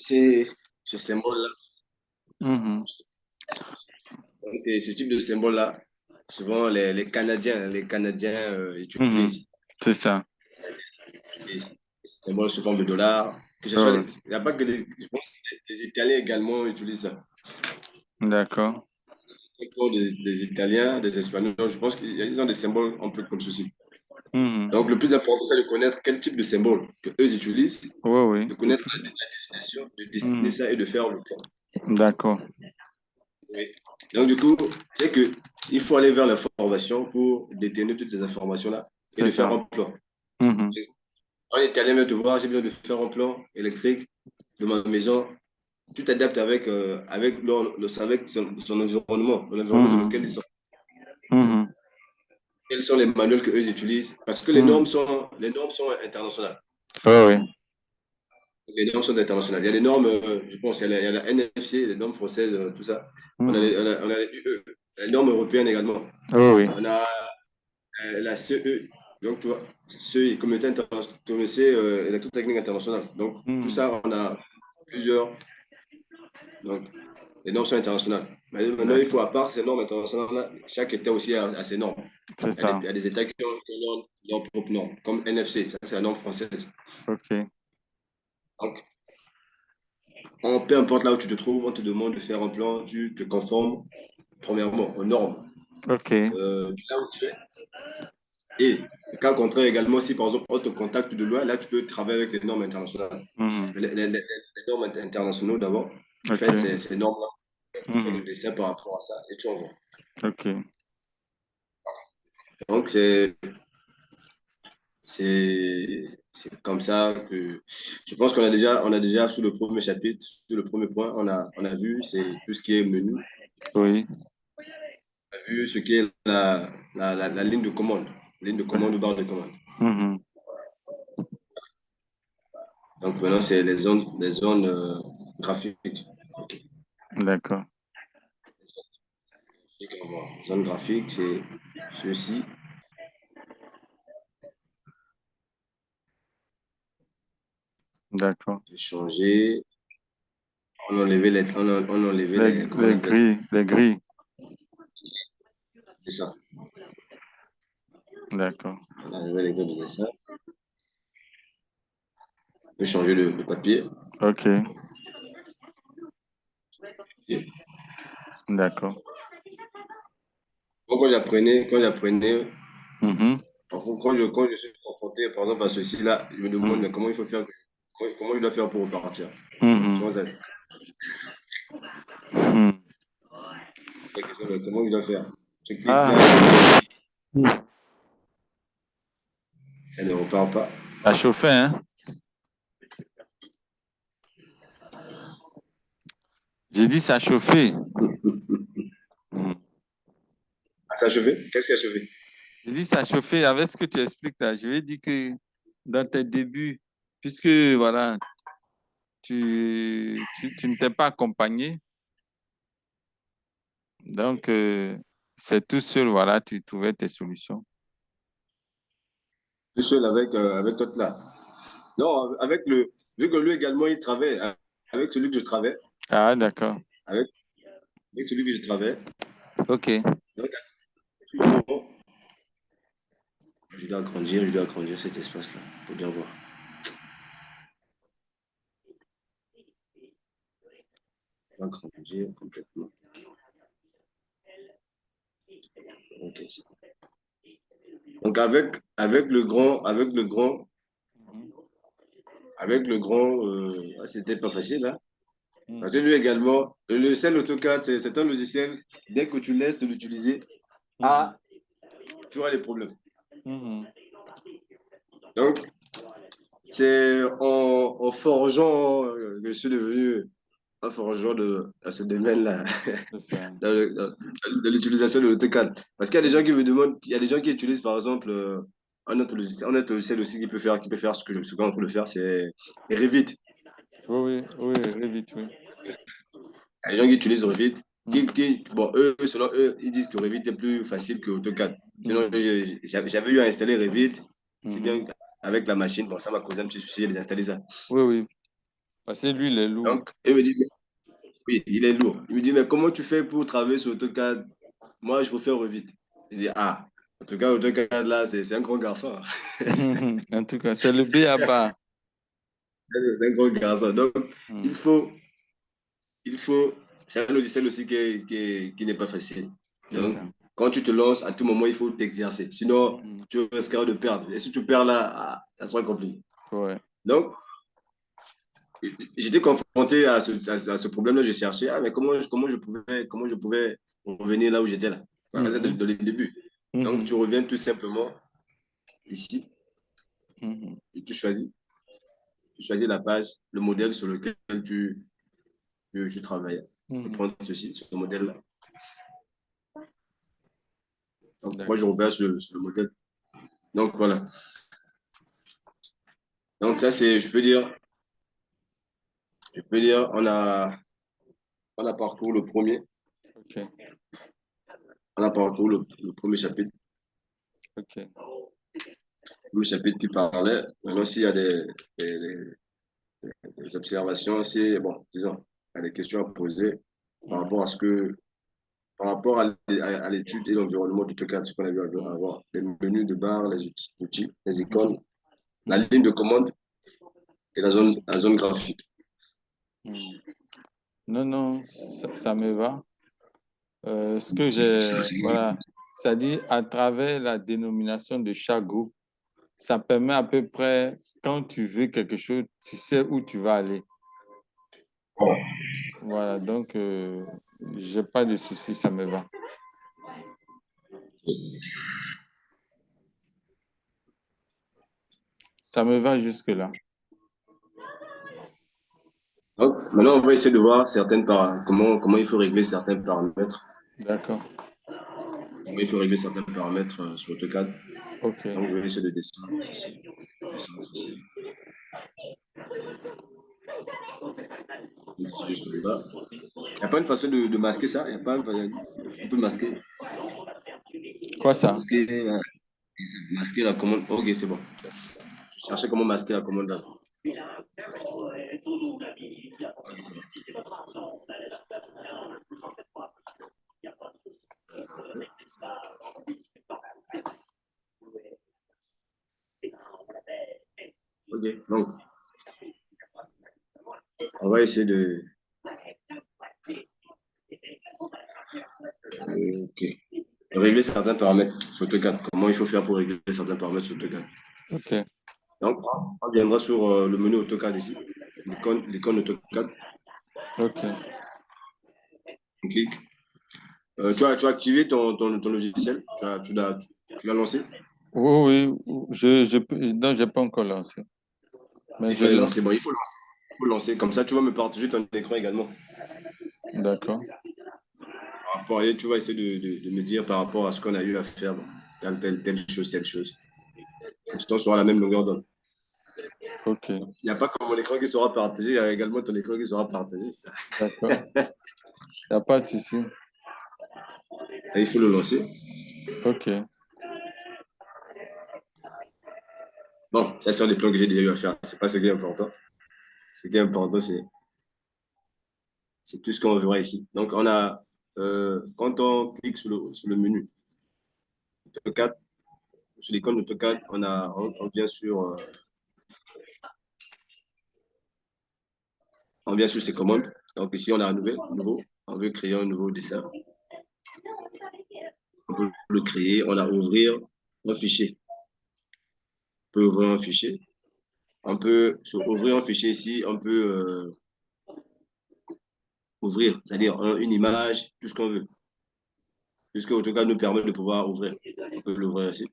C'est ce symbole-là. Mhm. Donc, ce type de symbole-là, souvent les Canadiens Mhm. utilisent. C'est ça. Des symboles sous forme de dollars. Que ce soit Oh, il n'y a pas que je pense que les Italiens également utilisent ça. oui. D'accord. Pour des Italiens, des Espagnols, je pense qu'ils ont des symboles un peu comme ceci. Mhm. Donc, le plus important, c'est de connaître quel type de symbole que eux utilisent, Oui, oui. de connaître la destination, de dessiner Mhm. ça et de faire le plan. D'accord. Oui. Donc, du coup, c'est que il faut aller vers l'information pour déterminer toutes ces informations-là et C'est de faire ça. un plan. Mhm. Un Italien vient te voir, j'ai besoin de faire un plan électrique de ma maison. Tu t'adaptes avec son environnement, l'environnement dans lequel ils Mhm. sont. Mhm. Quels sont les manuels qu'eux utilisent? Parce que Mhm. les normes sont internationales. Oui, oui. Les normes sont internationales. Il y a des normes, je pense, il y a la NFC, les normes françaises, tout ça. On a Mhm. les UE, les normes européennes également. Oui, oui. On a la CE, donc tu vois, CE, Communauté internationale, électrotechnique internationale. Donc tout Mhm. ça, on a plusieurs. Donc les normes sont internationales. Mais maintenant, il faut, D'accord. à part ces normes internationales-là, chaque État aussi a ses normes. C'est Il ça. y a des États qui ont leurs propres normes, comme NFC, ça c'est la norme française. OK. Donc, peu importe là où tu te trouves, on te demande de faire un plan, tu te conformes premièrement aux normes OK. de là où tu es. Et le cas contraire également, si par exemple on te contacte de loin, là tu peux travailler avec les normes internationales. Mhm. Les normes internationales d'abord, tu fais OK. ces normes-là, tu fais le Mhm. dessin par rapport à ça et tu envoies. OK. Donc c'est comme ça que je pense qu'on a déjà sous le premier chapitre, sous le premier point, on a vu c'est tout ce qui est menu, Oui. on a vu ce qui est la ligne de commande ou barre de commande. Mhm. Donc maintenant c'est les zones graphiques. Ok. D'accord. Zone graphique, c'est ceci. D'accord. De changer, on a enlevé les, comment on Les appelle, grilles. Les grilles. c'est ça. D'accord. On a enlevé les grilles de dessin. On peut changer le papier. OK. Et D'accord. moi, quand j'apprenais, Mhm. par contre, quand je suis confronté, par exemple, à ceci-là, je me demande mais Mhm. comment il faut faire, comment je dois faire pour repartir. Mhm. Souvent, Mhm. la question, mais comment je dois faire? Je clique Ah. là, je clique là, Mhm. ça ne repart pas. Ça chauffait, hein? J'ai dit ça chauffait. Mhm. Ah, ça a chauffé? Qu'est-ce qui a chauffé? J'ai dit ça chauffait avec ce que tu expliques là. Je vais dire que dans tes débuts, puisque voilà, tu ne t'es pas accompagné, donc c'est tout seul, voilà, tu trouvais tes solutions. Je suis seul avec toi là. Non, vu que lui également, il travaille avec celui que je travaille, Ah, d'accord. avec, avec celui que je travaille. OK. Donc, à tout moment, je dois agrandir cet espace-là pour bien voir. Je dois agrandir complètement. Ok, donc, avec le grand, c'était pas facile, hein. Parce que Mhm. lui également, le logiciel AutoCAD, c'est un logiciel, dès que tu laisses de l'utiliser, Mhm. tu auras des problèmes. Mhm. Donc, c'est en forgeant que je suis devenu un forgeron dans ce domaine-là, C'est ça. dans l'utilisation de l'AutoCAD. Parce qu'il y a des gens qui me demandent, il y a des gens qui utilisent par exemple un autre logiciel aussi qui peut faire ce qu'on peut le faire, c'est Revit. Oui, oui, oui, Revit, oui. Il y a des gens qui utilisent Revit, Mhm. bon, eux, selon eux, ils disent que Revit est plus facile que AutoCAD. Sinon, Mhm. j'avais eu à installer Revit, c'est Mhm. bien avec la machine, bon, ça m'a causé un petit souci de désinstaller ça. Oui, oui. Parce que lui, il est lourd. Donc, il me dit, oui, il est lourd. Il me dit, mais comment tu fais pour travailler sur AutoCAD? Moi, je préfère Revit. Il dit, ah, en tout cas, AutoCAD, là, c'est un grand garçon. En tout cas, c'est le B à bas. C'est un grand garçon. Donc, il faut, il faut, c'est un logiciel aussi qui n'est pas facile. C'est Donc, ça. quand tu te lances, à tout moment, il faut t'exercer. Sinon, Mhm. tu risqueras de perdre. Et si tu perds là, ah, ça sera compliqué. Ouais. Donc, j'étais confronté à ce problème-là. Je cherchais, ah, mais comment je pouvais revenir là où j'étais là. Voilà, c'est Mhm. dans les débuts. Donc, Mhm. tu reviens tout simplement ici Mhm. et tu choisis la page, le modèle sur lequel tu travailles. Je Mhm. prends ceci, ce modèle-là. Donc, moi, je D'accord. reviens sur le modèle. Donc, voilà. Donc, ça, c'est, je peux dire, on a parcouru le premier. OK. On a parcouru le premier chapitre. OK. Le premier chapitre qui parlait. Maintenant, s'il y a des, des observations, si, bon, disons, il y a des questions à poser par Mhm. rapport à ce que, par rapport à l'étude et l'environnement du TOCAD, ce qu'on a vu avant, les menus de barre, les outils, les icônes, la Mhm. ligne de commande et la zone graphique. Mhm. Non, non, ça me va. Ce que j'ai, voilà, c'est-à-dire à travers la dénomination de chaque groupe, ça permet à peu près, quand tu veux quelque chose, tu sais où tu vas aller. Voilà, donc, j'ai pas de souci, ça me va. Ça me va jusque-là. Donc, maintenant, on va essayer de voir comment il faut régler certains paramètres. D'accord. Comment il faut régler certains paramètres sur AutoCAD. OK. Donc, je vais essayer de descendre ceci. Descendre ceci. Juste là. Il n'y a pas une façon de masquer ça? Il y a pas on peut masquer, Quoi ça? masquer, masquer la commande. Ok, c'est bon. Je cherchais comment masquer la commande là. Ok, c'est bon. Ok, donc, on va essayer ok, de régler certains paramètres sur AutoCAD. Comment il faut faire pour régler certains paramètres sur AutoCAD. OK. Donc, on viendra sur le menu AutoCAD ici, l'icône AutoCAD. OK. On clique. Tu as activé ton logiciel, tu l'as lancé. Oui, oui, non, j'ai pas encore lancé, mais Il je fallait lancer. lance. Bon, il faut lancer. Il faut lancer. Comme ça, tu vas me partager ton écran également. D'accord. Par rapport, et tu vas essayer de me dire par rapport à ce qu'on a eu à faire, bon, telle chose, telle chose. Comme ça, on sera à la même longueur d'onde. OK. Il n'y a pas que mon écran qui sera partagé, il y a également ton écran qui sera partagé. D'accord. Il n'y a pas de souci. Et il faut le lancer. OK. Bon, ça, c'est un des plans que j'ai déjà eu à faire. C'est pas ce qui est important. Ce qui est important, c'est tout ce qu'on verra ici. Donc, quand on clique sur le menu AutoCAD, sur l'icône AutoCAD, on vient on vient sur ces commandes. Donc, ici, on a un nouveau. On veut créer un nouveau dessin. On peut le créer. On a ouvrir un fichier. On peut ouvrir un fichier. On peut, sur ouvrir un fichier ici, on peut ouvrir, c'est-à-dire une image, tout ce qu'on veut. Tout ce que AutoCAD nous permet de pouvoir ouvrir. On peut l'ouvrir ici.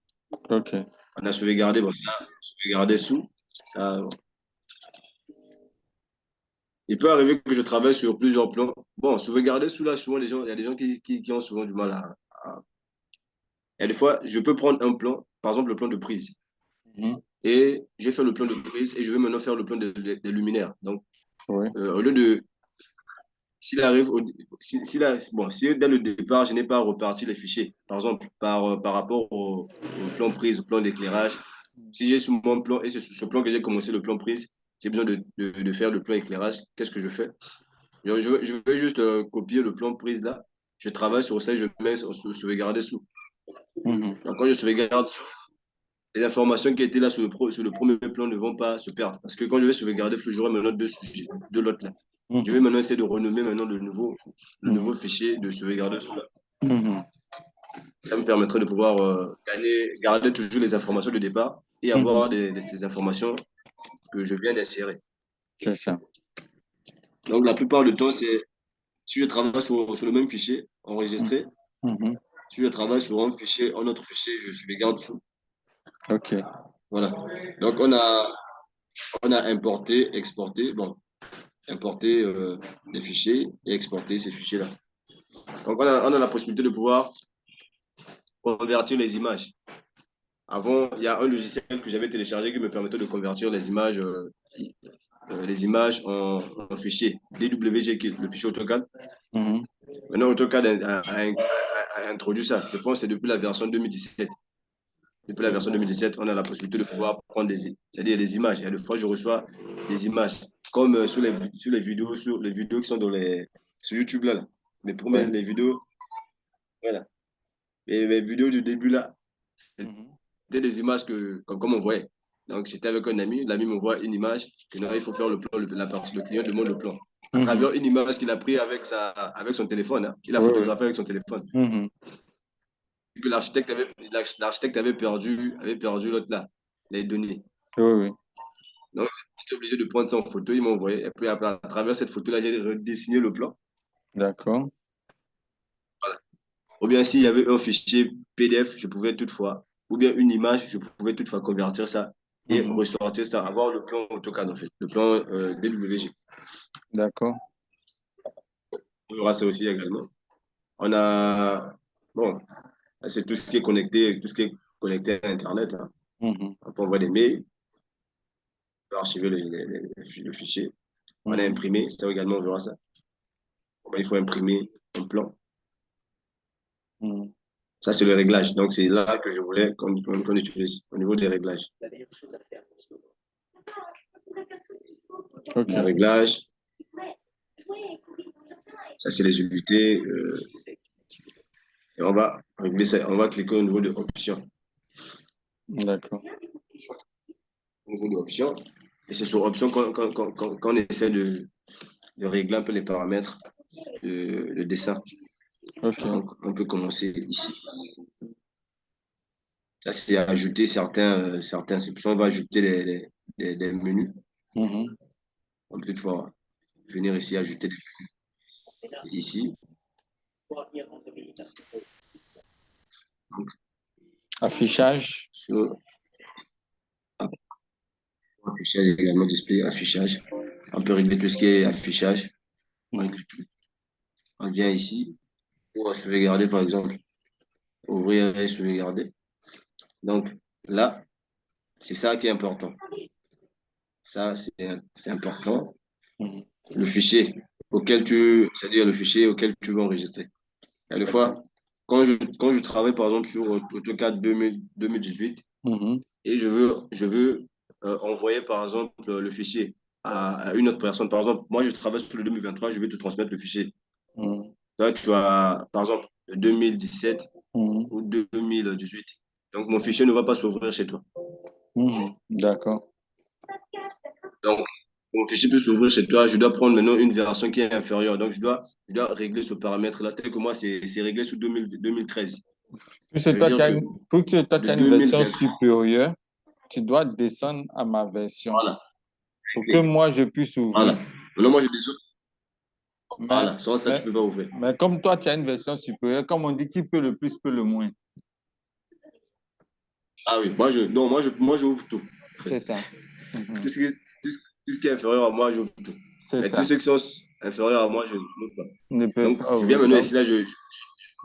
OK. On a sauvegardé, bon, ça, sauvegarder sous. Ça, bon. Il peut arriver que je travaille sur plusieurs plans. Bon, sauvegarder sous là, souvent, il y a des gens qui ont souvent du mal Il y a des fois, je peux prendre un plan, par exemple le plan de prise. Mhm. Et j'ai fait le plan de prise et je vais maintenant faire le plan des luminaires. Donc, Oui. au lieu de s'il arrive, bon, si dès le départ, je n'ai pas reparti les fichiers, par exemple, par rapport au plan prise, au plan d'éclairage, si j'ai sur mon plan et c'est sur ce plan que j'ai commencé le plan prise, j'ai besoin de faire le plan éclairage, qu'est-ce que je fais? Je vais juste copier le plan prise là. Je travaille sur ça et je mets sauvegarder sous. Mhm. Donc, quand je sauvegarde sous, les informations qui étaient là sur le premier plan ne vont pas se perdre. Parce que quand je vais sauvegarder, il faut que j'aurai maintenant deux sujets de l'autre là. Je vais Mhm. maintenant essayer de renommer maintenant le nouveau Mhm. fichier de sauvegarder sous là. Mhm. Ça me permettrait de pouvoir garder toujours les informations de départ et Mhm. avoir ces informations que je viens d'insérer. C'est ça. Donc, la plupart du temps, c'est si je travaille sur le même fichier enregistré, Mhm. si je travaille sur un autre fichier, je sauvegarde sous. OK. Voilà. Donc, on a importé, exporté, bon, importé des fichiers et exporter ces fichiers-là. Donc, on a la possibilité de pouvoir convertir les images. Avant, il y a un logiciel que j'avais téléchargé qui me permettait de convertir les images en fichiers DWG, le fichier AutoCAD. Mhm. Maintenant, AutoCAD a introduit ça. Je pense que c'est depuis la version 2017. Depuis la version 2017, on a la possibilité de pouvoir prendre c'est-à-dire des images. Et des fois, je reçois des images, comme sur les vidéos qui sont sur YouTube là. Les premières, Ouais. les vidéos, voilà. Et les vidéos du début là, Mhm. c'était des images comme on voyait. Donc, j'étais avec un ami, l'ami me voit une image, que non, il faut faire le plan, le client demande le plan. À Mhm. travers une image qu'il a pris avec son téléphone, hein. Il a Oui, oui. photographié avec son téléphone. Mhm. Et puis l'architecte avait perdu l'autre là, les données. Oui, oui. Donc, j'étais obligé de prendre ça en photo, il m'a envoyé. Et puis, à travers cette photo-là, j'ai redessiné le plan. D'accord. Ou bien, s'il y avait un fichier PDF, je pouvais toutefois, ou bien une image, je pouvais toutefois convertir ça et Mhm. ressortir ça, avoir le plan AutoCAD, en fait, le plan DWG. D'accord. On aura ça aussi également. On a, bon, c'est tout ce qui est connecté à Internet, hein. Mhm. On peut envoyer des mails, on peut archiver le fichier. On a Mhm. imprimé, ça également, on verra ça. Il faut imprimer un plan. Mhm. Ça, c'est le réglage. Donc, c'est là que je voulais qu'on utilise au niveau des réglages. Le OK. réglage, ça, c'est les unités. Et on va régler ça. On va cliquer au niveau de options. D'accord. Au niveau de options. Et c'est sur options qu'on essaie de régler un peu les paramètres de dessin. OK. Donc, on peut commencer ici. Là, c'est ajouter certains. On va ajouter des menus. Mhm. On peut toutefois venir ici ajouter des menus. Ici. Donc, Affichage. sur affichage également, display, affichage. On peut régler tout ce qui est affichage. On Mhm. règle tout. On vient ici pour sauvegarder, par exemple. Ouvrir et sauvegarder. Donc là, c'est ça qui est important. Ça, c'est important. Mhm. Le fichier c'est-à-dire le fichier auquel tu veux enregistrer. Et des fois, quand je travaille, par exemple, sur AutoCAD 2018 Mhm. et je veux envoyer, par exemple, le fichier à une autre personne. Par exemple, moi, je travaille sur le 2023, je vais te transmettre le fichier. Mhm. Toi, tu as, par exemple, le 2017 Mhm. ou 2018. Donc, mon fichier ne va pas s'ouvrir chez toi. Mhm. D'accord. Donc, mon fichier peut s'ouvrir chez toi. Je dois prendre maintenant une version qui est inférieure. Donc, je dois régler ce paramètre-là, tel que moi, c'est réglé sous 2013. Ça Puisque veut toi, tu dire as que tu de as une version 2023, supérieure, tu dois descendre à ma version voilà, pour que réglé. moi, je puisse Voilà. ouvrir. Maintenant, moi, je dis Mais, voilà, sans ça, tu mais, ne peux pas ouvrir. mais comme toi, tu as une version supérieure, comme on dit, qui peut le plus, peut le moins. Ah oui, moi, je ouvre tout. En fait. C'est ça. Tout Mhm. ce qui, tout ce qui est inférieur à moi, j'ouvre tout. C'est Mais tous ça. ceux qui sont inférieurs à moi, je n'ouvre pas. Ne peut Donc, pas je viens ouvrir. maintenant Donc, ici, là, mhm.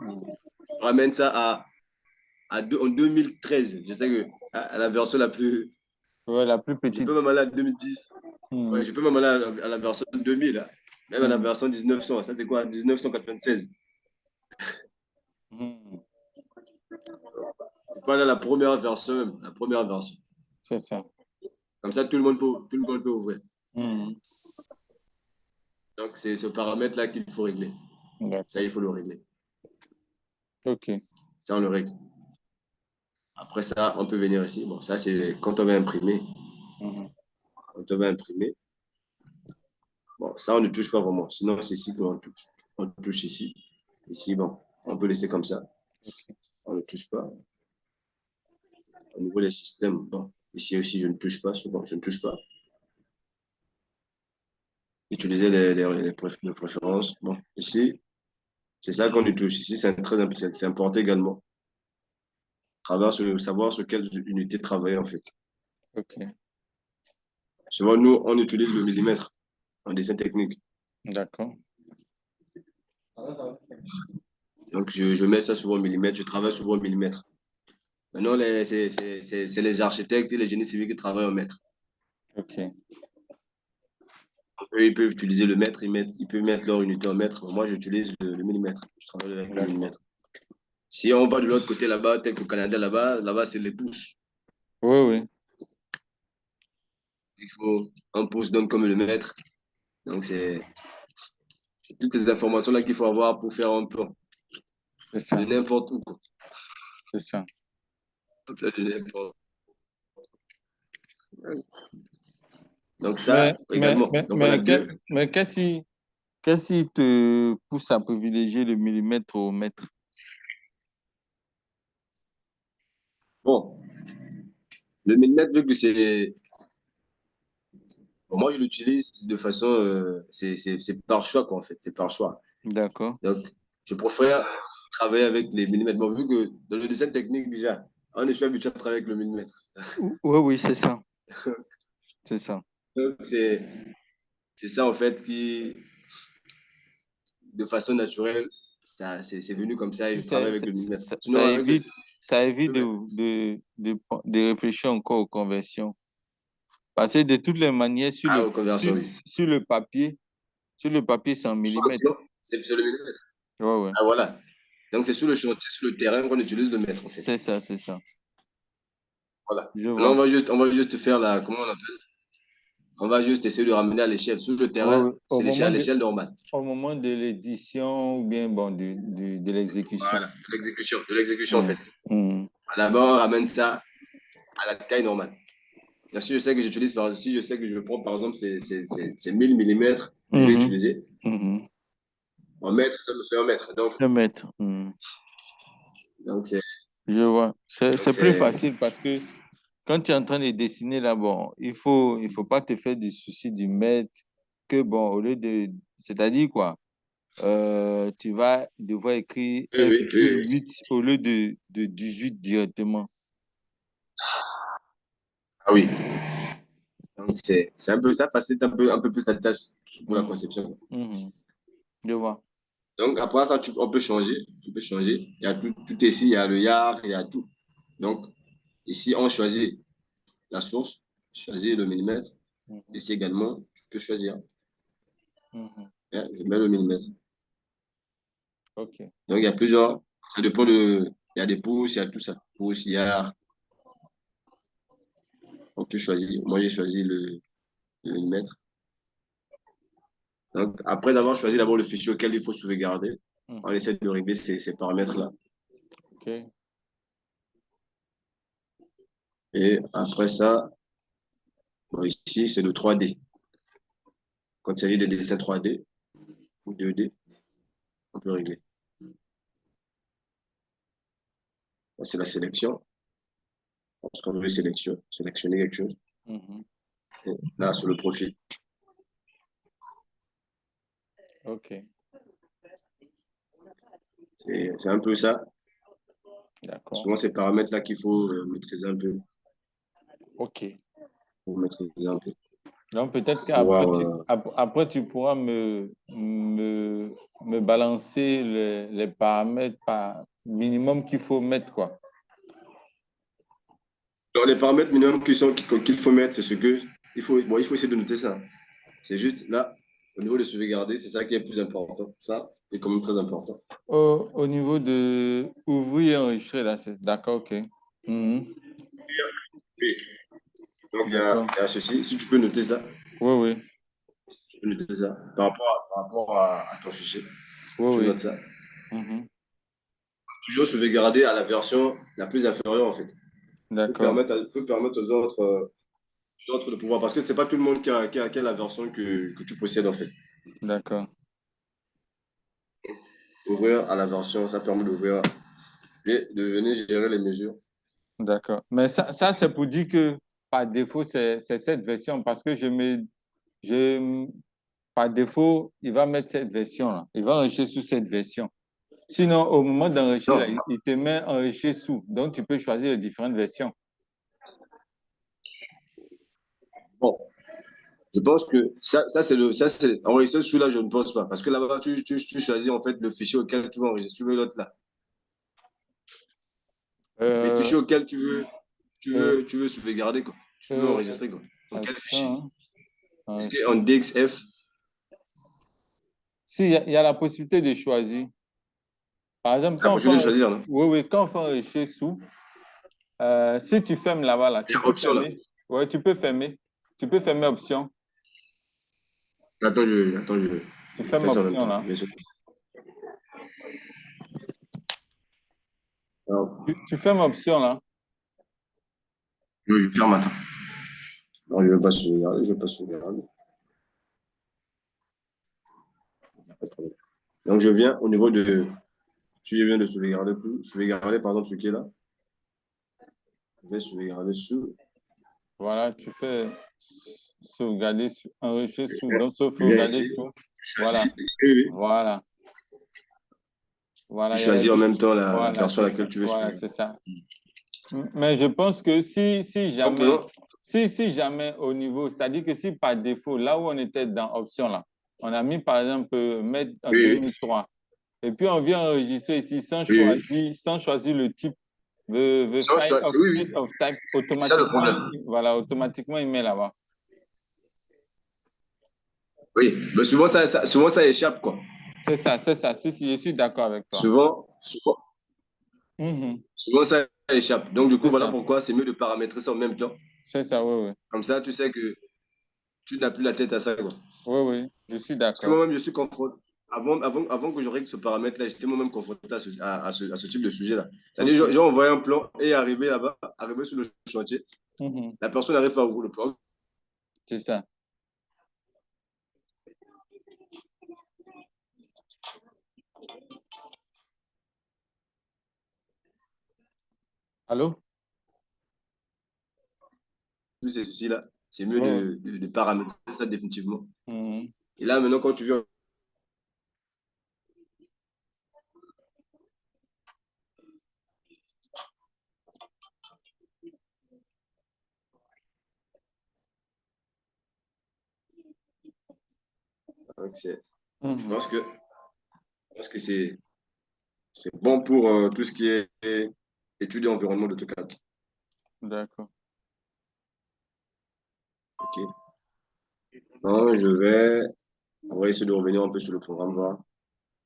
je ramène ça en 2013. Je sais que à la version la plus. Ouais, la plus Je peux petite. même aller à 2010. Ouais, Mhm. je peux même aller à la version 2000, hein. Même à la Mhm. version 1900. Ça, c'est quoi? 1996. Mhm. Je peux aller à la première version même. La première version. C'est ça. Comme ça, tout le monde peut ouvrir. Donc, c'est ce paramètre-là qu'il faut régler. Ça, il faut le régler. OK. Ça, on le règle. Après ça, on peut venir ici. Bon, ça, c'est quand on va imprimer. Quand on va imprimer. Bon, ça, on ne touche pas vraiment. Sinon, c'est ici qu'on touche. On touche ici. Ici, bon, on peut laisser comme ça. On ne touche pas. Au niveau des systèmes, bon, ici aussi, je ne touche pas. Souvent, je ne touche pas. Utiliser les préférences. Bon, ici, c'est ça qu'on y touche. Ici, c'est important également. Savoir sur quelle unité travailler, en fait. OK. Souvent, nous, on utilise le millimètre en dessin technique. D'accord. Donc, je mets ça souvent au millimètre. Je travaille souvent au millimètre. Maintenant, c'est les architectes et les génies civils qui travaillent au mètre. OK. Eux, ils peuvent utiliser le mètre, ils peuvent mettre leur unité en mètre. Moi, j'utilise le millimètre. Je travaille avec le millimètre. Si on va de l'autre côté là-bas, tel qu'au Canada, là-bas, c'est les pouces. Oui, oui. Il faut un pouce donne comme le mètre. Donc, c'est toutes ces informations-là qu'il faut avoir pour faire un plan. C'est ça. De n'importe où, quoi. C'est ça. De n'importe où. Donc, ça, également. Donc, on a deux. Mais qu'est-ce qui te pousse à privilégier le millimètre au mètre? Bon, le millimètre, vu que c'est. Bon, moi, je l'utilise de façon. C'est par choix, quoi, en fait. C'est par choix. D'accord. Donc, je préfère travailler avec les millimètres. Bon, vu que dans le dessin technique, déjà, on est habitué à travailler avec le millimètre. Oui, oui, c'est ça. C'est ça. Donc, c'est ça, en fait, qui, de façon naturelle, c'est venu comme ça et je travaille avec le millimètre. Sinon, avec le. Ça évite de réfléchir encore aux conversions. Parce que de toutes les manières, Ah, aux conversions, oui. sur le papier, c'est en millimètres. C'est le millimètre. Ouais, ouais. Ah, voilà. Donc, c'est sur le chantier, sur le terrain qu'on utilise le mètre, en fait. C'est ça, c'est ça. Voilà. Je Là, vois. on va juste faire la. Comment on appelle? On va juste essayer de ramener à l'échelle. Sur le Ouais, terrain, ouais. c'est à l'échelle normale. Au moment de l'édition ou bien bon, de l'exécution. Voilà, de l'exécution en fait. Mm. Là-bas, on ramène ça à la taille normale. Bien sûr, je sais que si je sais que je prends par exemple, c'est 1000 millimètres que je vais Mhm. utiliser. Mhm. En mètre, ça me fait un mètre. Le mètre. Mm. Donc c'est Je vois. donc C'est plus facile parce que quand tu es en train de dessiner là, bon, il faut pas te faire du souci du mètre que bon, au lieu de, c'est-à-dire quoi, tu vas devoir écrire oui, oui, oui, oui. 1,8 au lieu de 18 directement. Ah oui. Donc c'est un peu ça facilite un peu plus la tâche pour la Mhm. conception. Mhm. Je vois. Donc après ça, on peut changer. On peut changer. Il y a tout ici, il y a le yard, il y a tout. Donc ici, on choisit la source, choisit le millimètre. Mhm. Ici également, je peux choisir. Mhm. Hein, je mets le millimètre. OK. Donc, il y a plusieurs. Ça dépend de. Il y a des pouces, il y a tout ça. Pouces, yard. Donc, tu choisis. Moi, j'ai choisi le millimètre. Donc, après avoir choisi d'abord le fichier auquel il faut sauvegarder, on Mhm. essaie de régler ces paramètres-là. OK. Et après ça, bon, ici, c'est le 3D. Quand il s'agit des dessins 3D ou 2D, on peut régler. C'est la sélection. Parce qu'on veut sélectionner quelque chose. Mhm. Et là, sur le profil. OK. C'est un peu ça. D'accord. Souvent, ces paramètres-là qu'il faut maîtriser un peu. OK. Pour maîtriser un peu. Donc peut-être Pouvoir, qu'après après, tu pourras me balancer les paramètres par minimum qu'il faut mettre, quoi. dans les paramètres minimums qu'il faut mettre, c'est ce que il faut essayer de noter ça. C'est juste là, au niveau de sauvegarder, c'est ça qui est le plus important. Ça est quand même très important. Au niveau de ouvrir et enregistrer, là, c'est d'accord, OK. Mhm. Oui. Donc, D'accord. il y a ceci. Si tu peux noter ça, Oui, oui. tu peux noter ça par rapport à ton fichier. Oui, Tu oui. notes ça. Mhm. Toujours sauvegarder à la version la plus inférieure, en fait. D'accord. Peut permettre aux autres de pouvoir. Parce que c'est pas tout le monde qui a la version que tu possèdes, en fait. D'accord. Ouvrir à la version, ça permet d'ouvrir et de venir gérer les mesures. D'accord. Mais ça c'est pour dire que par défaut, c'est cette version parce que je, par défaut, il va mettre cette version-là. Il va enregistrer sous cette version. Sinon, au moment d'enregistrer, là, Non, il te met enregistré sous. Donc, tu peux choisir les différentes versions. bon, je pense que ça, c'est enregistrer celui-là, je ne pense pas. Parce que là-bas, tu choisis en fait le fichier auquel tu veux enregistrer. Tu veux l'autre là. Les Euh, fichiers auxquels euh, tu veux sauvegarder, quoi. Tu veux euh, enregistrer, quoi. Dans quel fichier? attends, hein. Est-ce qu'en DXF, Si, il y a la possibilité de choisir. Par exemple, c'est la possibilité de choisir, non? oui, oui, quand on fait enregistrer sous, si tu fermes là-bas, là, Il y tu a peux option là. fermer. Oui, tu peux fermer. Tu peux fermer option. Attends, Tu je fais fermes ça en même option temps. là. Bien sûr. Alors, Tu fermes option là. je ferme, attends. Non, je ne veux pas sauvegarder, je ne veux pas sauvegarder. Pas de problème. Donc, je viens au niveau de. Si je viens de sauvegarder par exemple ce qui est là, je vais sauvegarder sous. Voilà, tu fais sauvegarder, enregistrer Je sous. viens, Donc, je viens sauvegarder ici, sous. je choisis. Voilà, Oui, oui. voilà, Tu voilà. Il y a choisis en même temps la voilà, version à c'est ça. laquelle tu veux Voilà, sauvegarder. c'est ça. Mais je pense que Donc, prenons. si jamais au niveau, c'est-à-dire que si par défaut, là où on était dans option là, on a mis par exemple mettre en Oui, 2003, et puis on vient enregistrer ici oui, oui. sans choisir le type, the Sans file choix, of oui, oui. state of type, C'est ça le automatiquement, problème. voilà, automatiquement il met là-bas. Oui, mais souvent ça échappe, quoi. C'est ça, c'est ça. Si, je suis d'accord avec toi. Souvent, Mhm. souvent, ça échappe. Donc, du coup, C'est voilà ça, pourquoi c'est mieux de paramétrer ça en même temps. c'est ça, oui, oui. Comme ça, tu sais que tu n'as plus la tête à ça, quoi. Oui, oui, je suis Parce que d'accord. moi-même, je suis confronté. Avant que je règle ce paramètre-là, j'étais moi-même confronté à ce type de sujet-là. C'est-à-dire, OK. j'ai envoyé un plan et arrivé là-bas, arrivé sur le chantier, Mhm. la personne n'arrive pas à ouvrir le plan. C'est ça. Allô? Tous ces soucis-là, c'est mieux Oui, oui. de paramétrer ça définitivement. Mhm. Et là, maintenant, quand tu viens, je Mhm. pense que, c'est bon pour tout ce qui est études et environnement d'AutoCAD. D'accord. OK. Non, on va essayer de revenir un peu sur le programme, voir.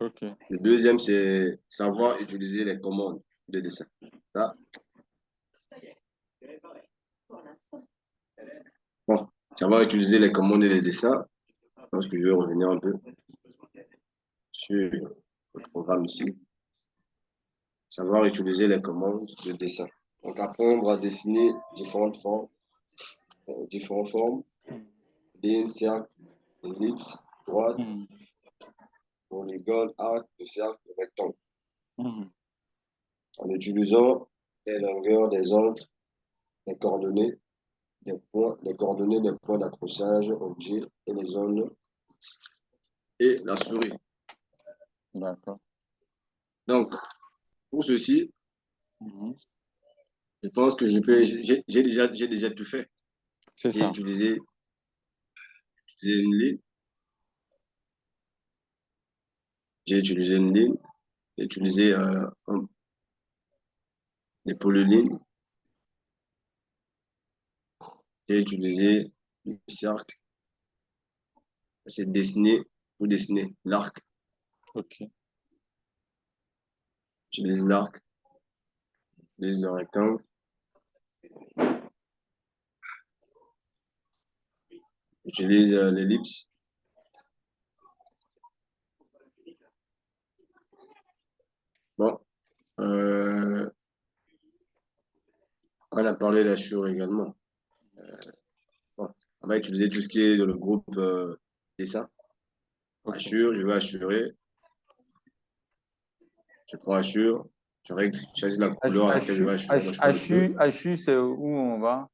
OK. Le deuxième, c'est savoir utiliser les commandes de dessin. Ça, bon, savoir utiliser les commandes et les dessins. Je pense que je vais revenir un peu sur le programme ici. Savoir utiliser les commandes de dessin. Donc, apprendre à dessiner différentes formes, ligne, cercle, ellipse, droite, Mhm. polygone, arc, de cercle, rectangle. Mhm. En utilisant les longueurs des angles, les coordonnées, les coordonnées des points d'accrochage, objets et les zones et la souris. D'accord. Donc, pour ceci, Mhm. je pense que j'ai déjà tout fait. C'est J'ai ça. utilisé une ligne, j'ai utilisé une ligne, j'ai utilisé des polylignes, j'ai utilisé le cercle, c'est dessiner pour dessiner l'arc. OK. J'utilise l'arc, j'utilise le rectangle, J'utilise l'ellipse. Bon, on a parlé de l'Assure également. Bon, on va utiliser tout ce qui est dans le groupe dessin. Ok. Assure, je vais assurer. Je prends Assure. Je règle, je choisis la couleur à laquelle je vais assurer. Donc, je prends le bleu. HU, c'est où on va?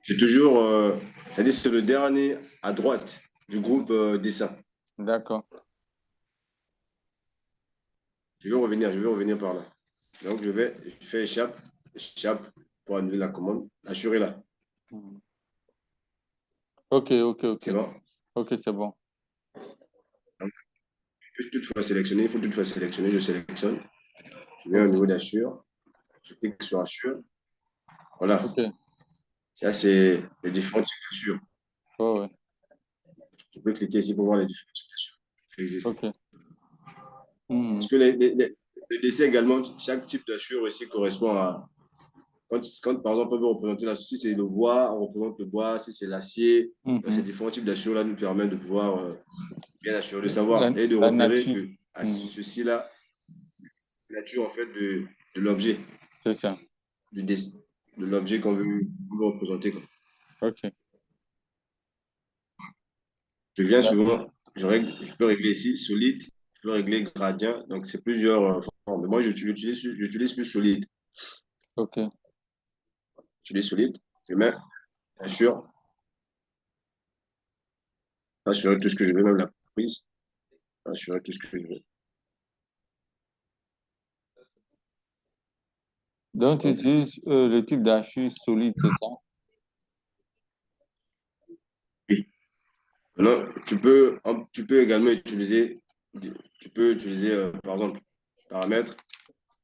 J'ai toujours, c'est-à-dire c'est le dernier à droite du groupe dessin. D'accord. Je vais revenir par là. Donc, je fais échappe pour annuler la commande. Assurer là. Mhm. Ok, ok, ok. C'est bon. Ok, c'est bon. Donc, je peux toutefois sélectionner. Il faut toutefois sélectionner. Je sélectionne. Je viens au Ok, niveau d'Assure. Je clique sur Assure. Voilà. ok. Ça, c'est les différents types d'Assure. Ouais, ouais. Je peux cliquer ici pour voir les différents types d'Assure qui existent. Ok. Mhm. Parce que le dessin également, chaque type d'Assure ici correspond à. Quand, par exemple, on veut représenter la, si c'est le bois, on représente le bois, si c'est l'acier. Donc, ces Mhm. différents types d'assures-là nous permettent de pouvoir bien assurer, de savoir et de La repérer nature. que à Mhm. ceci-là, la nature en fait de l'objet, C'est ça. du dessin, de l'objet qu'on veut représenter, quoi. Ok. Je viens D'ac- souvent, je peux régler ici solide, je peux régler gradient, donc c'est plusieurs formes. Mais moi, j'utilise plus solide. Ok. J'utilise solide, je mets assure, assurer tout ce que je veux, même la prise, assurer tout ce que je veux. Donc, tu Donc, utilises le type d'archi solide, c'est ça? oui. Maintenant, tu peux également utiliser, par exemple, paramètres,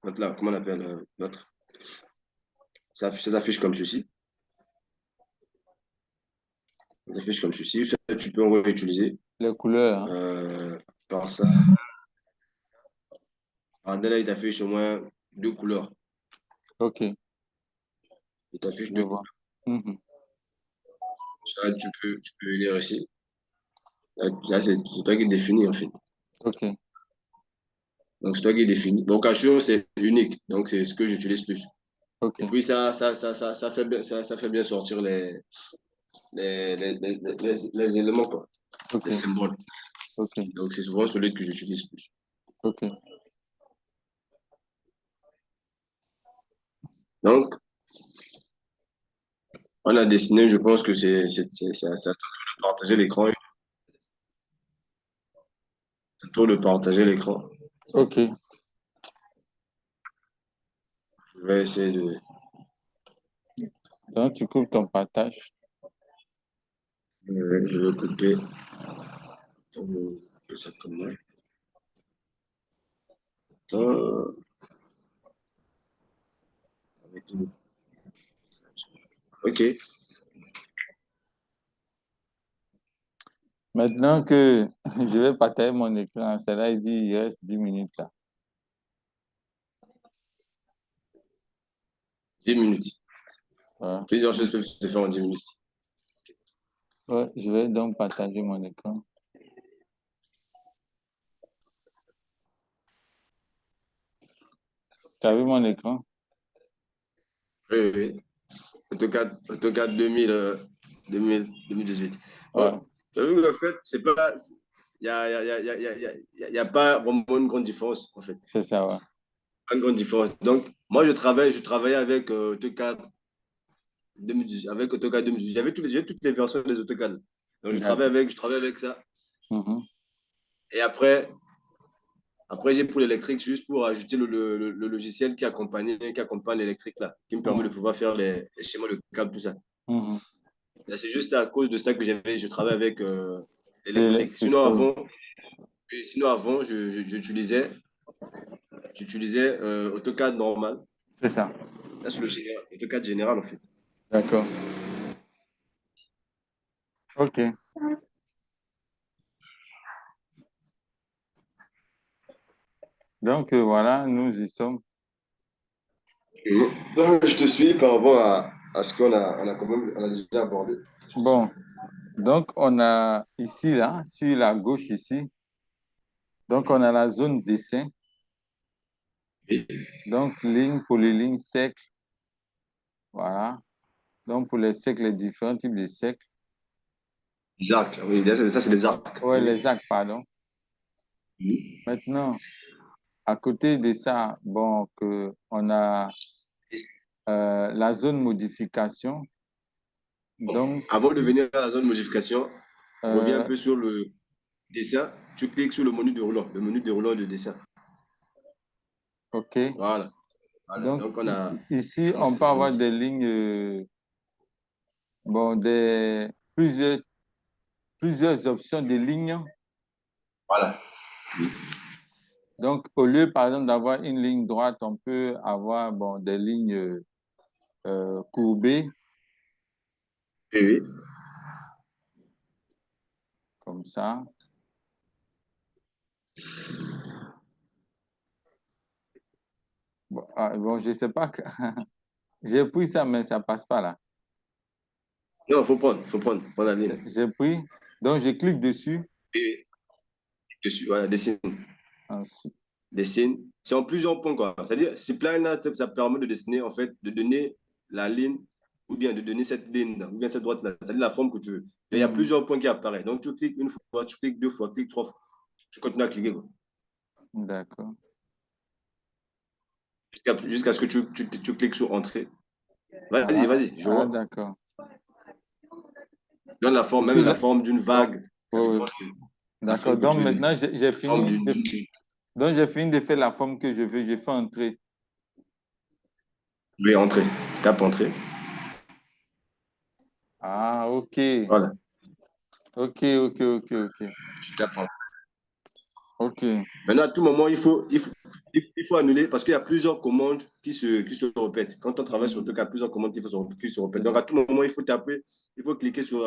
notre là, comment on appelle notre, ça s'affiche comme ceci, ça s'affiche comme ceci, ça, tu peux en réutiliser Les couleurs, hein? euh, par ça. En là, il t'affiche au moins deux couleurs. Ok, Il t'affiche je deux vois. couleurs. Mhm. Ça, tu peux lire ici. Là, c'est toi qui définis, en fait. Ok, Donc, c'est toi qui définis. Donc, Assure, c'est unique. Donc, c'est ce que j'utilise plus. ok, Et puis, ça fait bien sortir les éléments, quoi, les ok, symboles. ok, Donc, c'est souvent celui que j'utilise plus. ok. Donc, on a dessiné, je pense que c'est à toi de partager l'écran. C'est à toi de partager l'écran. Ok. Je vais essayer de. Donc, tu coupes ton partage. Je vais couper. Ça comme moi. Avec OK. Maintenant que je vais partager mon écran, cela il dit il reste 10 minutes là. 10 minutes. Voilà. Plusieurs choses peuvent se faire en 10 minutes. Ouais, je vais donc partager mon écran. Tu as vu mon écran? Oui, oui, oui. AutoCAD 2018. Ouais, Bon, tu as vu, en fait, c'est pas. Il y a pas vraiment une grande différence, en fait. c'est ça, ouais. Pas une grande différence. Donc, moi, je travaillais avec AutoCAD 2018. Avec AutoCAD 2018. J'ai toutes les versions des AutoCAD. Donc, D'accord. je travaille avec ça. Mhm. Et après, j'ai pris l'électrique juste pour ajouter le logiciel qui accompagne l'électrique là, qui me permet de Mhm. pouvoir faire les schémas de câble, tout ça. Mhm. Là, c'est juste à cause de ça que je travaille avec l'électrique. L'électrique, oui. Sinon avant j'utilisais AutoCAD normal. C'est ça. Là, c'est le général, AutoCAD général en fait. D'accord. Ok. Donc voilà, nous y sommes. Donc, je te suis par rapport Parce qu'on a, quand même, on a déjà abordé. Bon, donc on a ici, là, sur la gauche ici, donc on a la zone dessin. Oui. Donc, ligne, polyligne, cercle, voilà. Donc, pour les cercles, les différents types de cercles. Les arcs, oui, ça c'est des arcs. Ouais, Oui. les arcs, pardon. Oui. Maintenant, à côté de ça, bon, on a la zone modification. Bon, Donc, avant de venir à la zone modification, reviens un euh, peu sur le dessin. Tu cliques sur le menu déroulant, de dessin. OK. Voilà. Voilà. Donc, Donc, on a. ici, Donc, on c'est peut la avoir modification. des lignes, bon, plusieurs options de lignes. Voilà. Donc, au lieu, par exemple, d'avoir une ligne droite, on peut avoir, bon, des lignes courbées, Oui, oui. comme ça. Bon, bon, je sais pas que j'ai pris ça, mais ça passe pas là. Non, il faut prendre, prendre la ligne. J'ai pris, donc je clique dessus. Oui, oui. Dessus, voilà, dessine. Ensuite, Dessine. C'est en plusieurs points, quoi. C'est-à-dire, si plan ça permet de dessiner, en fait, de donner la ligne, ou bien de donner cette ligne, ou bien cette droite-là. C'est-à-dire la forme que tu veux. Il y a plusieurs points qui apparaissent. Donc, tu cliques une fois, tu cliques deux fois, cliques trois fois. Tu continues à cliquer, quoi. d'accord. Jusqu'à ce que tu cliques sur Entrée. Vas-y, Ah, vas-y, je vois. d'accord. Donne la forme, Et même puis la là, forme d'une oh, vague. Ça oh, dépend oui. de la D'accord. forme que Donc tu veux. maintenant, j'ai La forme fini de, donc j'ai fini de faire la forme que je veux. J'ai fait entrer. Oui, Entrée. Tape Entrée. Ah, ok. Voilà. Ok, ok, ok, ok. Tu tapes Entrée. Ok. Maintenant, à tout moment, il faut annuler parce qu'il y a plusieurs commandes qui se répètent. Quand on travaille sur le truc, il y a plusieurs commandes qui se répètent. C'est Donc, ça. à tout moment, il faut taper, il faut cliquer sur.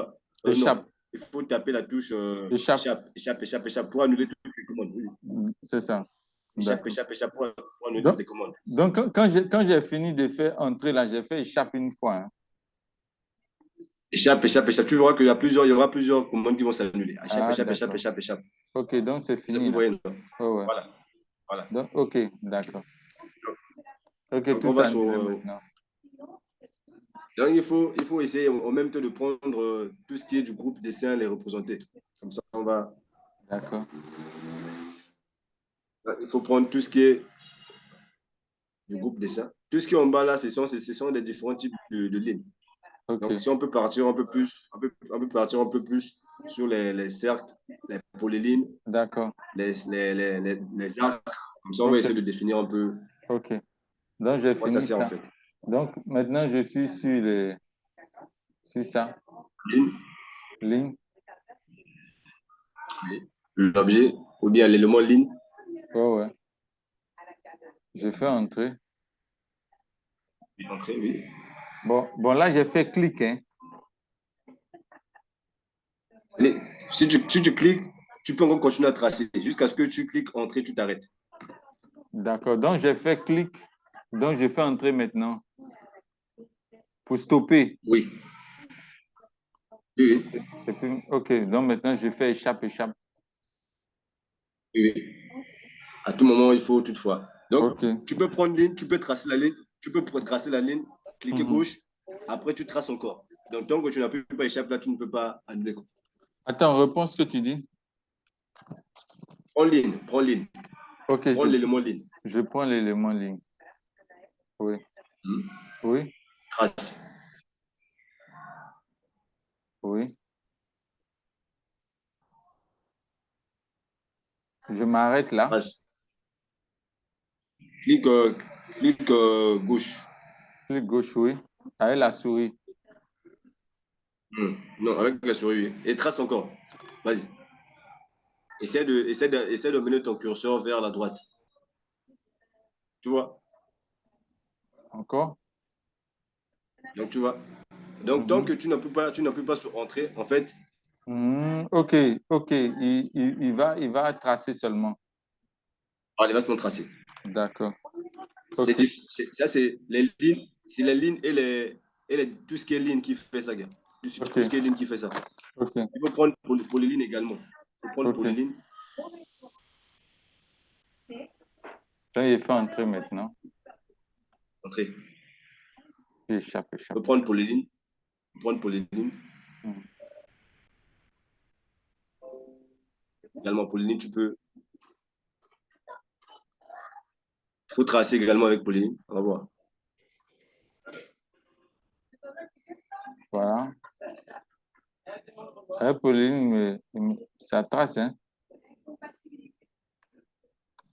Non, Échappe. il faut taper la touche Échappe. échappe, échappe, échappe, échappe pour annuler toutes les commandes. Oui. C'est ça. Échappe, D'accord. échappe, échappe pour annuler toutes Donc, les commandes. donc quand j'ai fini de faire entrer là, j'ai fait échappe une fois, hein. Échappe, échappe, échappe. Tu verras il y aura plusieurs commandes qui vont s'annuler. Échappe, Ah, échappe, échappe, d'accord. échappe, échappe. Ok, donc c'est fini Vous là. voyez, non? Ouais, ouais. Voilà, voilà. Donc, ok, d'accord. Ok, Donc, on tout va sur. annulé maintenant. Donc, il faut essayer en même temps de prendre tout ce qui est du groupe dessin, les représenter. Comme ça, on va. D'accord. Il faut prendre tout ce qui est du groupe dessin. Tout ce qui est en bas là, ce sont des différents types de lignes. Donc, Ok, si on peut partir un peu plus, on peut partir un peu plus sur les cercles, les polylignes, d'accord. les arcs. Comme ça, on va Ok, essayer de définir un peu ok. Donc, j'ai à quoi ça fini sert en ça. fait. Donc, maintenant, je suis sur ça, Ligne, ligne. l'objet, ou bien l'élément ligne. Ouais, ouais. Je fais entrer. Entrée, oui. Bon, là, j'ai fait clic, hein. Les- si tu cliques, tu peux encore continuer à tracer jusqu'à ce que tu cliques entrée, tu t'arrêtes. D'accord. Donc, j'ai fait clic. Donc, je fais entrer maintenant pour stopper. Oui. Oui, Ok. Et puis, ok. Donc, maintenant, je fais échappe, échappe. oui, oui. À tout moment, il faut toutefois. Donc, Ok. tu peux prendre ligne, tu peux tracer la ligne, tu peux tracer la ligne, cliquer Mhm. gauche, après tu traces encore. Donc, tant que tu n'as plus pas échappé, là, tu ne peux pas annuler. Attends, réponds ce que tu dis. Prends ligne, Ok, prends l'élément ligne. je prends l'élément ligne. Oui. Hmm. Oui. Trace, Oui. Je m'arrête là. trace. Clique, clique gauche. Clic gauche, oui. Avec la souris. Hmm. Non, avec la souris. Oui. Et trace encore. Vas-y. Essaie de mener ton curseur vers la droite. Tu vois? Encore. Donc, tu vois? Donc, tant Mhm. que tu n'appuies pas sur entrée, en fait, Ok, ok. Il va tracer seulement. allez, va se tracer. D'accord. Ok. Ça, c'est les lignes et et tout ce qui est ligne qui fait ça, gars. Tout ce qui est ligne qui fait ça. Ok. Il faut prendre polyline également. Il faut prendre polyline. Donc, il faut entrer maintenant. Entrer. Échappe. Il faut prendre polyline. Prendre polyline. Également, polyline, tu peux. Il faut tracer également avec polyline. On va voir. Voilà. Avec polyline, ça trace, hein?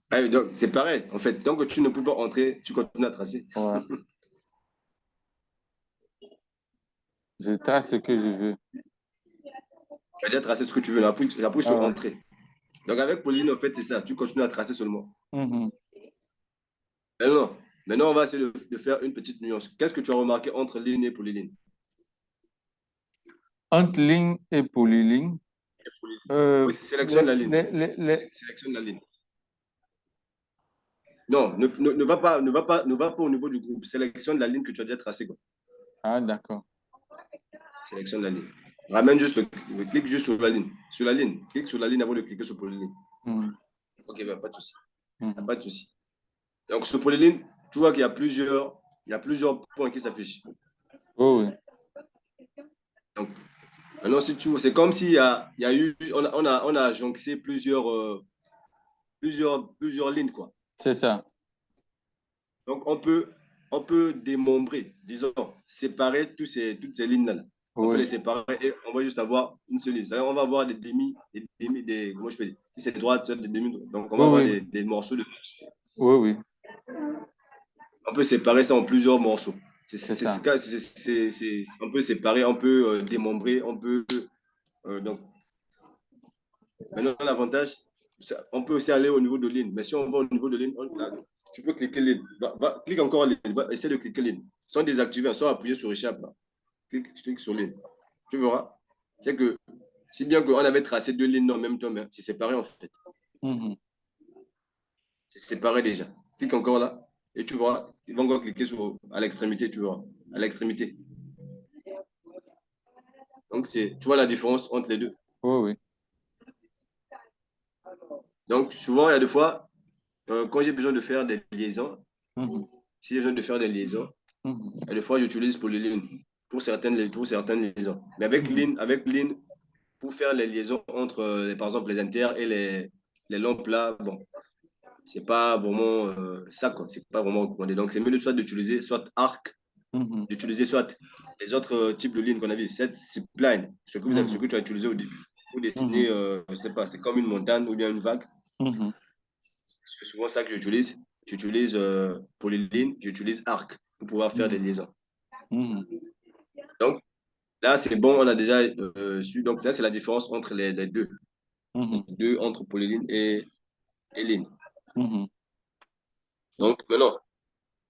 Ah, donc, c'est pareil. En fait, tant que tu ne peux pas entrer, tu continues à tracer. Ouais. Je trace ce que je veux. Tu as déjà tracé ce que tu veux. Appuie sur entrée. Donc, avec polyline, en fait, c'est ça. Tu continues à tracer seulement. Maintenant, on va essayer de faire une petite nuance. Qu'est-ce que tu as remarqué entre ligne et polyline? Entre ligne et polyline. Oui, sélectionne la ligne. Sélectionne la ligne. Non, ne va pas au niveau du groupe. Sélectionne la ligne que tu as déjà tracée. Quoi. Ah, d'accord. Sélectionne la ligne. Ramène juste clique juste sur la ligne. Sur la ligne. Clique sur la ligne avant de cliquer sur polyline. Ok, ben, pas de souci. Pas de souci. Donc, sur polyline, tu vois qu'il y a plusieurs points qui s'affichent. Oh, oui. Donc, maintenant, si tu vois, c'est comme s'il y a eu, on a jonxé plusieurs lignes, quoi. C'est ça. Donc, on peut démembrer, disons, séparer toutes ces lignes-là. On peut les séparer et on va juste avoir une seule ligne. On va avoir des comment je peux dire? Si c'est droite, des demi. Donc, on va avoir des morceaux de morceaux. Oui, oui. On peut séparer ça en plusieurs morceaux. On peut séparer, on peut démembrer, on peut. Donc, maintenant, l'avantage, on peut aussi aller au niveau de ligne. Mais si on va au niveau de ligne, tu peux cliquer ligne. Clique encore ligne. Essaie de cliquer ligne. Sans désactiver, sans appuyer sur échappe. Là. Clique sur ligne. Tu verras. C'est que, si bien qu'on avait tracé deux lignes en même temps, mais c'est séparé en fait. C'est séparé déjà. Clique encore là. Et tu vois, tu vas encore cliquer à l'extrémité, tu vois. À l'extrémité. Donc, tu vois la différence entre les deux. Oui, oui. Donc, souvent, il y a des fois, quand j'ai besoin de faire des liaisons, si j'ai besoin de faire des liaisons, il y a des fois, j'utilise polyline pour certaines liaisons. Mais avec ligne, pour faire les liaisons entre, par exemple, les inters et les longs plats, bon, c'est pas vraiment ça, quoi. C'est pas vraiment recommandé. Donc, c'est mieux soit d'utiliser soit arc, d'utiliser soit les autres types de lignes qu'on a vu, cette spline, ce que tu as utilisé au début, pour dessiner, je sais pas, c'est comme une montagne ou bien une vague. C'est souvent ça que j'utilise. J'utilise polyline, j'utilise arc pour pouvoir faire des liaisons. Donc, là, c'est bon, on a déjà su. Donc, ça, c'est la différence entre les deux. Les deux entre polyline et ligne. Donc, maintenant,